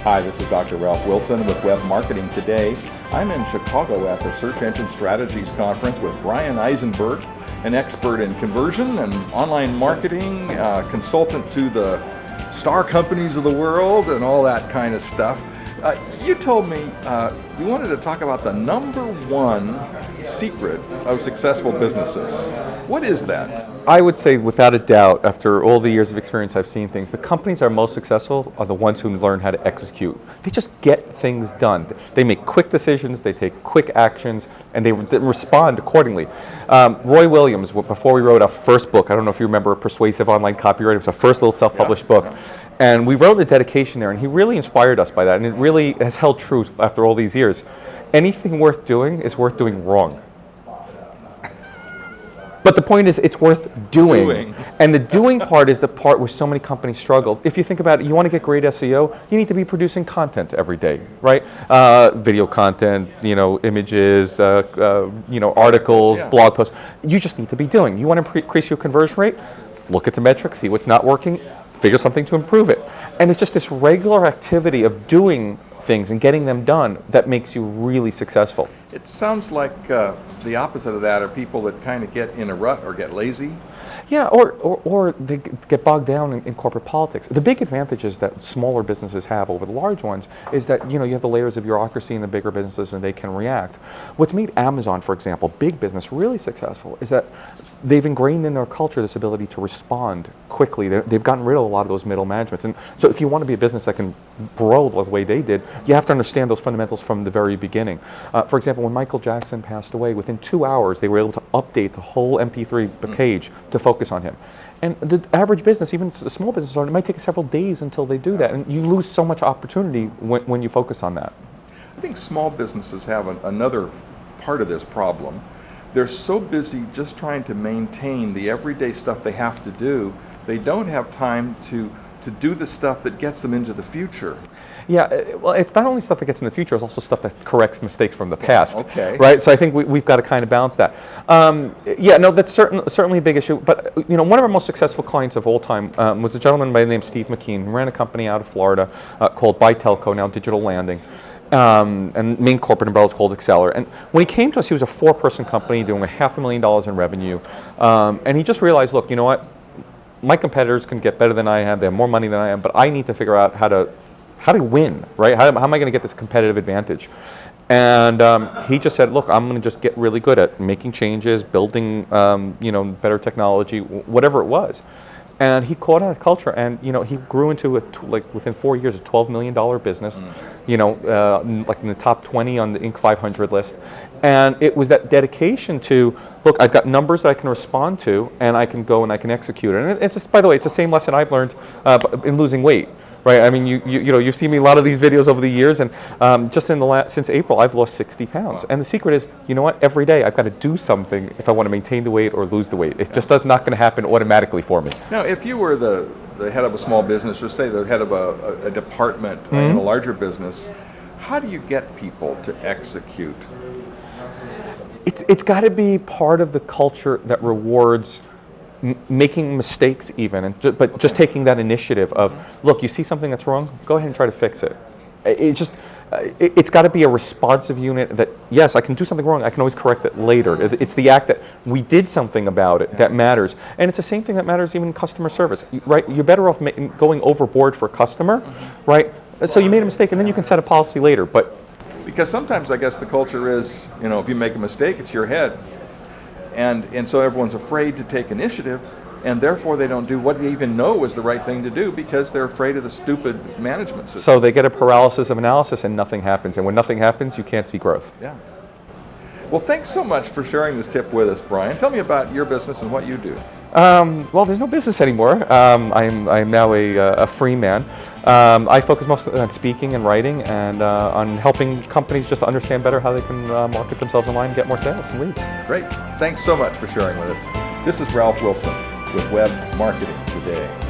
Hi, this is Dr. Ralph Wilson with Web Marketing Today. I'm in Chicago at the Search Engine Strategies Conference with Bryan Eisenberg, an expert in conversion and online marketing, consultant to the star companies of the world and all that kind of stuff. You told me you wanted to talk about the number one secret of successful businesses. What is that? I would say without a doubt, after all the years of experience I've seen things, the companies that are most successful are the ones who learn how to execute. They just get things done. They make quick decisions, they take quick actions, and they respond accordingly. Roy Williams, before we wrote our first book, I don't know if you remember Persuasive Online Copywriting, it was our first little self-published book. And we wrote the dedication there, and he really inspired us by that, and it really has held true after all these years. Anything worth doing is worth doing wrong. But the point is, it's worth doing. And the doing part is the part where so many companies struggle. If you think about it, you want to get great SEO, you need to be producing content every day, right? Video content, images, articles, blog posts. You just need to be doing. You want to increase your conversion rate? Look at the metrics, see what's not working, figure something to improve it. And it's just this regular activity of doing things and getting them done that makes you really successful. It sounds like the opposite of that are people that kind of get in a rut or get lazy. Yeah, or they get bogged down in corporate politics. The big advantages that smaller businesses have over the large ones is that you have the layers of bureaucracy in the bigger businesses and they can react. What's made Amazon, for example, big business, really successful is that they've ingrained in their culture this ability to respond quickly. They've gotten rid of a lot of those middle managements. And so if you want to be a business that can grow the way they did, you have to understand those fundamentals from the very beginning. For example, when Michael Jackson passed away, within 2 hours they were able to update the whole MP3 page to focus on him. And the average business, even a small business owner, it might take several days until they do that. And you lose so much opportunity when you focus on that. I think small businesses have another part of this problem. They're so busy just trying to maintain the everyday stuff they have to do, they don't have time to do the stuff that gets them into the future. Yeah, well, it's not only stuff that gets in the future, it's also stuff that corrects mistakes from the past. Okay. Right? So I think we've got to kind of balance that. That's certainly a big issue. But one of our most successful clients of all time was a gentleman by the name of Steve McKean, who ran a company out of Florida called By Telco, now Digital Landing. And main corporate umbrella is called Exceller. And when he came to us, he was a 4-person company doing $500,000 in revenue. And he just realized, look, you know what? My competitors can get better than I am. They have more money than I am, but I need to figure out how to win, right? How am I going to get this competitive advantage? And he just said, look, I'm going to just get really good at making changes, building, better technology, whatever it was. And he caught on a culture, and he grew into within 4 years a $12 million business, like in the top 20 on the Inc. 500 list. And it was that dedication to, look, I've got numbers that I can respond to, and I can go and I can execute it. And it's just, by the way, it's the same lesson I've learned in losing weight. Right, I mean, you've seen me a lot of these videos over the years, and just since April, I've lost 60 pounds. And the secret is, you know what? Every day I've got to do something if I want to maintain the weight or lose the weight. It's just not going to happen automatically for me. Now, if you were the head of a small business, or say the head of a department in a larger business, how do you get people to execute? It's got to be part of the culture that rewards making mistakes but just taking that initiative of, look, you see something that's wrong, go ahead and try to fix it. It's got to be a responsive unit that, yes, I can do something wrong, I can always correct it later. It's the act that we did something about it that matters. And it's the same thing that matters even in customer service, right? You're better off going overboard for a customer, right? So you made a mistake and then you can set a policy later. But because sometimes I guess the culture is, if you make a mistake, it's your head. And so everyone's afraid to take initiative, and therefore they don't do what they even know is the right thing to do because they're afraid of the stupid management system. So they get a paralysis of analysis and nothing happens. And when nothing happens, you can't see growth. Yeah. Well, thanks so much for sharing this tip with us, Bryan. Tell me about your business and what you do. Well, there's no business anymore. I'm now a free man. I focus mostly on speaking and writing and on helping companies just to understand better how they can market themselves online and get more sales and leads. Great. Thanks so much for sharing with us. This is Ralph Wilson with Web Marketing Today.